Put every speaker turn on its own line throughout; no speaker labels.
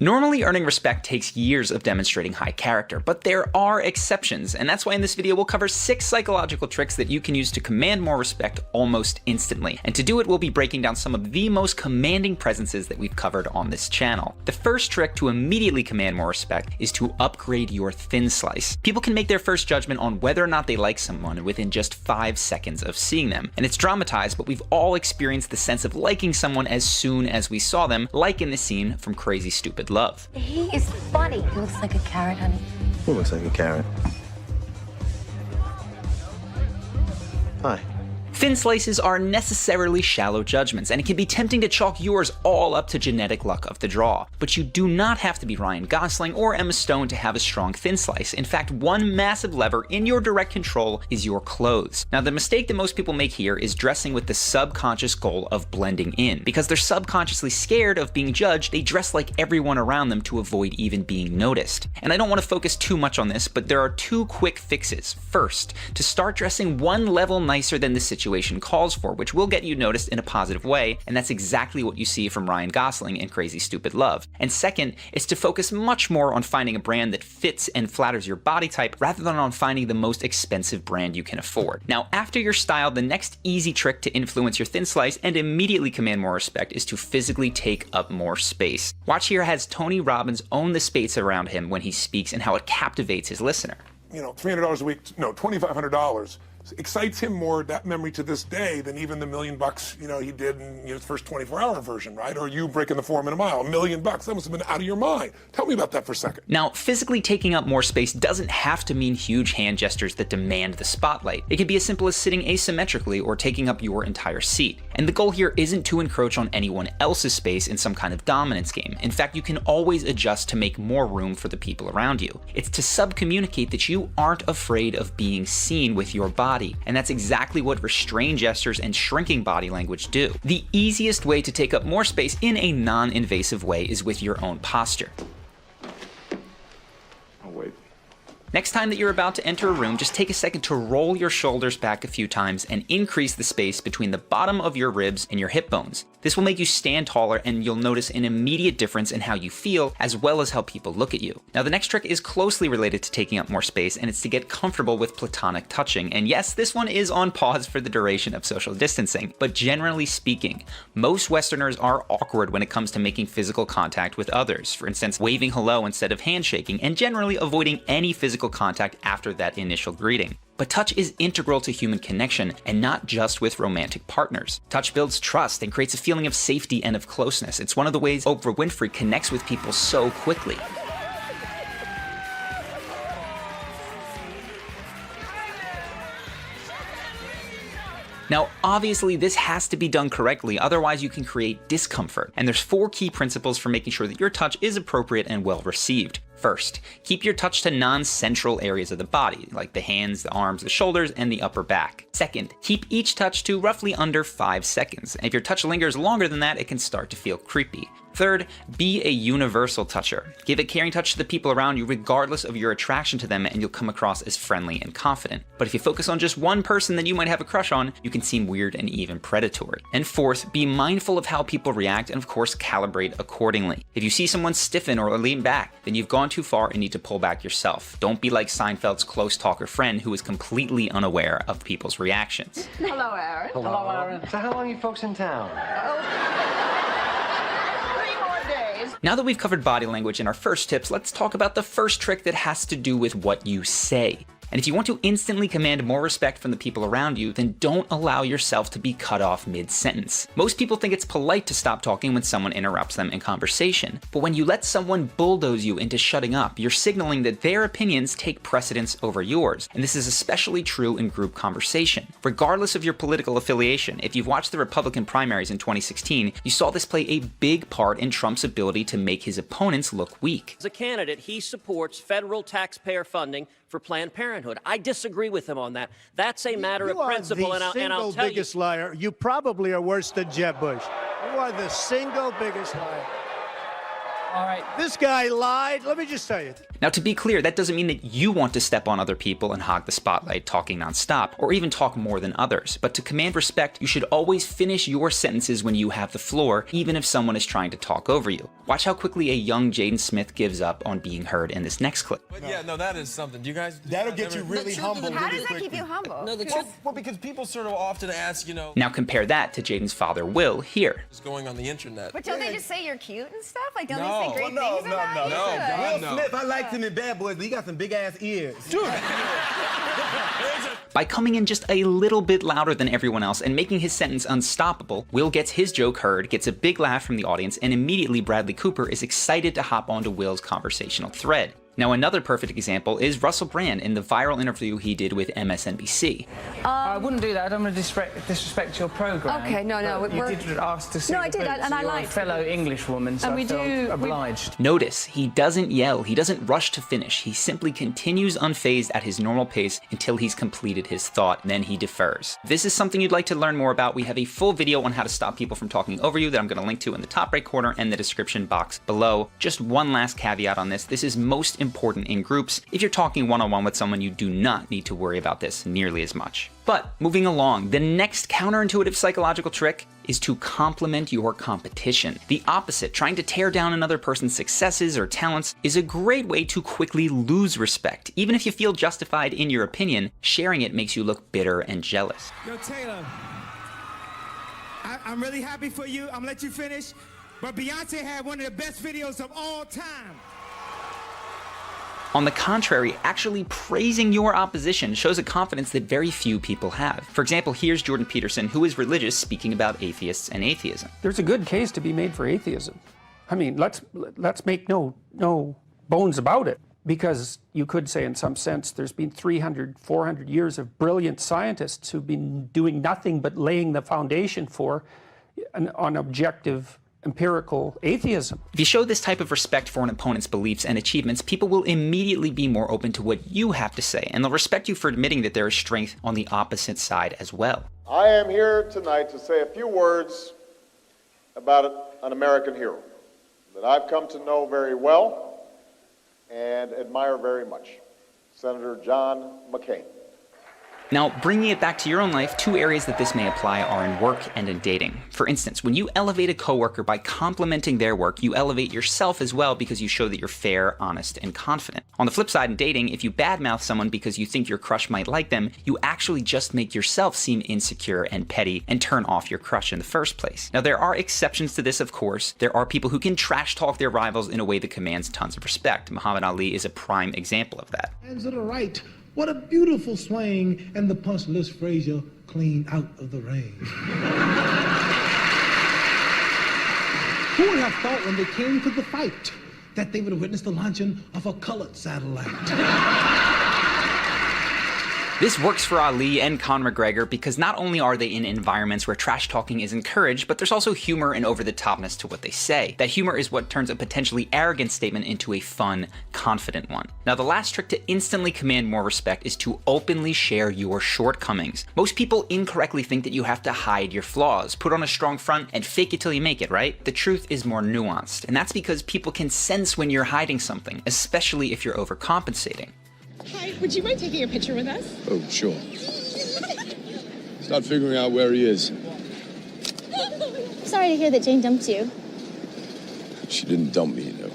Normally, earning respect takes years of demonstrating high character, but there are exceptions, and that's why in this video we'll cover 6 psychological tricks that you can use to command more respect almost instantly. And to do it, we'll be breaking down some of the most commanding presences that we've covered on this channel. The first trick to immediately command more respect is to upgrade your thin slice. People can make their first judgment on whether or not they like someone within just 5 seconds of seeing them. And it's dramatized, but we've all experienced the sense of liking someone as soon as we saw them, like in the scene from Crazy Stupid Love.
He is funny. He looks like a carrot, honey.
He looks like a carrot. Hi.
Thin slices are necessarily shallow judgments, and it can be tempting to chalk yours all up to genetic luck of the draw. But you do not have to be Ryan Gosling or Emma Stone to have a strong thin slice. In fact, one massive lever in your direct control is your clothes. Now, the mistake that most people make here is dressing with the subconscious goal of blending in. Because they're subconsciously scared of being judged, they dress like everyone around them to avoid even being noticed. And I don't want to focus too much on this, but there are 2 quick fixes. First, to start dressing one level nicer than the situation calls for, which will get you noticed in a positive way, and that's exactly what you see from Ryan Gosling in Crazy Stupid Love. And second is to focus much more on finding a brand that fits and flatters your body type rather than on finding the most expensive brand you can afford. Now, after you're styled, the next easy trick to influence your thin slice and immediately command more respect is to physically take up more space. Watch here has Tony Robbins own the space around him when he speaks and how it captivates his listener.
You know, $300 a week, no, $2,500 excites him more, that memory to this day, than even the $1 million, you know, he did in his first 24-hour version, right? Or you breaking the 4 minute mile, $1 million, that must have been out of your mind. Tell me about that for a second.
Now, physically taking up more space doesn't have to mean huge hand gestures that demand the spotlight. It can be as simple as sitting asymmetrically or taking up your entire seat. And the goal here isn't to encroach on anyone else's space in some kind of dominance game. In fact, you can always adjust to make more room for the people around you. It's to subcommunicate that you aren't afraid of being seen with your body. And that's exactly what restrained gestures and shrinking body language do. The easiest way to take up more space in a non-invasive way is with your own posture.
Oh, wait.
Next time that you're about to enter a room, just take a second to roll your shoulders back a few times and increase the space between the bottom of your ribs and your hip bones. This will make you stand taller, and you'll notice an immediate difference in how you feel as well as how people look at you. Now, the next trick is closely related to taking up more space, and it's to get comfortable with platonic touching. And yes, this one is on pause for the duration of social distancing, but generally speaking, most Westerners are awkward when it comes to making physical contact with others. For instance, waving hello instead of handshaking, and generally avoiding any physical contact after that initial greeting. But touch is integral to human connection, and not just with romantic partners. Touch builds trust and creates a feeling of safety and of closeness. It's one of the ways Oprah Winfrey connects with people so quickly. Now, obviously, this has to be done correctly, otherwise you can create discomfort. And there's 4 key principles for making sure that your touch is appropriate and well received. First, keep your touch to non-central areas of the body, like the hands, the arms, the shoulders, and the upper back. Second, keep each touch to roughly under 5 seconds. And if your touch lingers longer than that, it can start to feel creepy. Third, be a universal toucher. Give a caring touch to the people around you regardless of your attraction to them, and you'll come across as friendly and confident. But if you focus on just one person that you might have a crush on, you can seem weird and even predatory. And fourth, be mindful of how people react and of course calibrate accordingly. If you see someone stiffen or lean back, then you've gone too far and need to pull back yourself. Don't be like Seinfeld's close talker friend who is completely unaware of people's reactions.
Hello, Aaron.
Hello, Aaron. So how long are you folks in town?
Now that we've covered body language in our first tips, let's talk about the first trick that has to do with what you say. And if you want to instantly command more respect from the people around you, then don't allow yourself to be cut off mid-sentence. Most people think it's polite to stop talking when someone interrupts them in conversation. But when you let someone bulldoze you into shutting up, you're signaling that their opinions take precedence over yours. And this is especially true in group conversation. Regardless of your political affiliation, if you've watched the Republican primaries in 2016, you saw this play a big part in Trump's ability to make his opponents look weak.
As a candidate, he supports federal taxpayer funding for Planned Parenthood. I disagree with him on that. That's a matter of principle, and I'll tell you.
You are the single biggest liar. You probably are worse than Jeb Bush. You are the single biggest liar.
All right.
This guy lied. Let me just tell you.
Now, to be clear, that doesn't mean that you want to step on other people and hog the spotlight talking nonstop, or even talk more than others. But to command respect, you should always finish your sentences when you have the floor, even if someone is trying to talk over you. Watch how quickly a young Jaden Smith gives up on being heard in this next clip.
But yeah, no, that is something. Do you guys?
That'll get you really humble.
How does that keep you humble?
No, the truth.
Well, because people sort of often ask, you know,
Now compare that to Jaden's father, Will, here.
what's going on the internet.
But don't they just say you're cute and stuff? Like, don't
No.
they say great
No,
things
no,
about
no,
you?
no, God, no.
Smith, I liked him in Bad Boys, but he got some big ass ears. Dude.
By coming in just a little bit louder than everyone else and making his sentence unstoppable, Will gets his joke heard, gets a big laugh from the audience, and immediately Bradley Cooper is excited to hop onto Will's conversational thread. Now, another perfect example is Russell Brand in the viral interview he did with MSNBC.
I wouldn't do that. I don't want to disrespect your program.
Okay, no,
but you did ask to see.
No, I did,
boots,
and I
you're
liked
a fellow English woman, so
And we
I felt
do-
obliged.
Notice, he doesn't yell, he doesn't rush to finish, he simply continues unfazed at his normal pace until he's completed his thought, then he defers. If this is something you'd like to learn more about, we have a full video on how to stop people from talking over you that I'm going to link to in the top right corner and the description box below. Just one last caveat on this is most important in groups. If you're talking one-on-one with someone, you do not need to worry about this nearly as much. But moving along, the next counterintuitive psychological trick is to compliment your competition. The opposite, trying to tear down another person's successes or talents, is a great way to quickly lose respect. Even if you feel justified in your opinion, sharing it makes you look bitter and jealous.
Yo, Taylor, I'm really happy for you. I'm gonna let you finish. But Beyonce had one of the best videos of all time.
On the contrary, actually praising your opposition shows a confidence that very few people have. For example, here's Jordan Peterson, who is religious, speaking about atheists and atheism.
There's a good case to be made for atheism. I mean, let's make no bones about it. Because you could say, in some sense, there's been 300, 400 years of brilliant scientists who've been doing nothing but laying the foundation for an objective, empirical atheism.
If you show this type of respect for an opponent's beliefs and achievements, people will immediately be more open to what you have to say, and they'll respect you for admitting that there is strength on the opposite side as well.
I am here tonight to say a few words about an American hero that I've come to know very well and admire very much, Senator John McCain.
Now, bringing it back to your own life, two areas that this may apply are in work and in dating. For instance, when you elevate a coworker by complimenting their work, you elevate yourself as well because you show that you're fair, honest, and confident. On the flip side, in dating, if you badmouth someone because you think your crush might like them, you actually just make yourself seem insecure and petty and turn off your crush in the first place. Now, there are exceptions to this, of course. There are people who can trash talk their rivals in a way that commands tons of respect. Muhammad Ali is a prime example of that.
Hands to the right. What a beautiful swing, and the punch lifts Frazier clean out of the ring. Who would have thought when they came to the fight that they would have witnessed the launching of a colored satellite?
This works for Ali and Conor McGregor because not only are they in environments where trash talking is encouraged, but there's also humor and over-the-topness to what they say. That humor is what turns a potentially arrogant statement into a fun, confident one. Now, the last trick to instantly command more respect is to openly share your shortcomings. Most people incorrectly think that you have to hide your flaws, put on a strong front, and fake it till you make it, right? The truth is more nuanced, and that's because people can sense when you're hiding something, especially if you're overcompensating.
Hi, would you mind taking a picture with us?
Oh, sure. Start figuring out where he is.
Sorry to hear that Jane dumped you.
She didn't dump me, you know.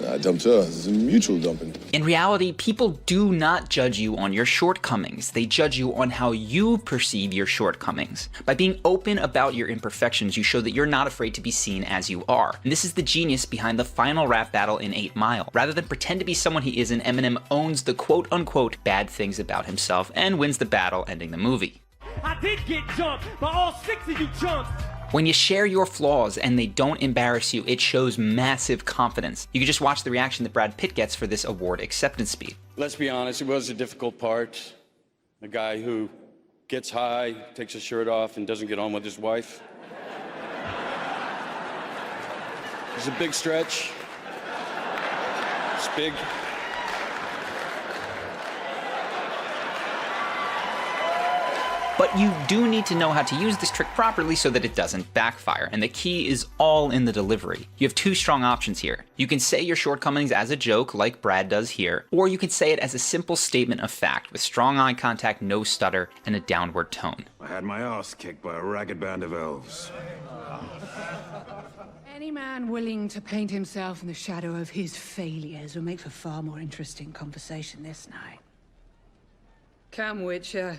I dumped her. It's a mutual dumping.
In reality, people do not judge you on your shortcomings. They judge you on how you perceive your shortcomings. By being open about your imperfections, you show that you're not afraid to be seen as you are. And this is the genius behind the final rap battle in 8 Mile. Rather than pretend to be someone he isn't, Eminem owns the quote-unquote bad things about himself and wins the battle, ending the movie.
I did get jumped by all 6 of you chumps.
When you share your flaws and they don't embarrass you, it shows massive confidence. You can just watch the reaction that Brad Pitt gets for this award acceptance speech.
Let's be honest, it was a difficult part. A guy who gets high, takes his shirt off, and doesn't get on with his wife. It's a big stretch. It's big.
But you do need to know how to use this trick properly so that it doesn't backfire, and the key is all in the delivery. You have two strong options here. You can say your shortcomings as a joke, like Brad does here, or you can say it as a simple statement of fact with strong eye contact, no stutter, and a downward tone.
I had my ass kicked by a ragged band of elves.
Any man willing to paint himself in the shadow of his failures will make for far more interesting conversation this night. Come, Witcher.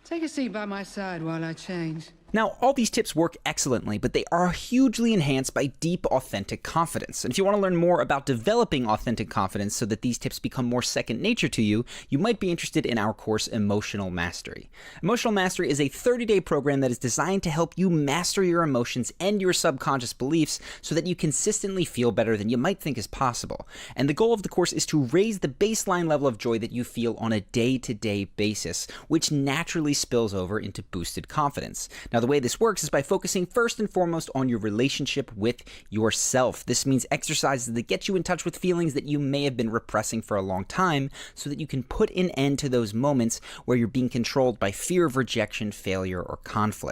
Take a seat by my side while I change.
Now, all these tips work excellently, but they are hugely enhanced by deep, authentic confidence. And if you want to learn more about developing authentic confidence so that these tips become more second nature to you, you might be interested in our course, Emotional Mastery. Emotional Mastery is a 30-day program that is designed to help you master your emotions and your subconscious beliefs so that you consistently feel better than you might think is possible. And the goal of the course is to raise the baseline level of joy that you feel on a day-to-day basis, which naturally spills over into boosted confidence. Now, the way this works is by focusing first and foremost on your relationship with yourself. This means exercises that get you in touch with feelings that you may have been repressing for a long time so that you can put an end to those moments where you're being controlled by fear of rejection, failure, or conflict.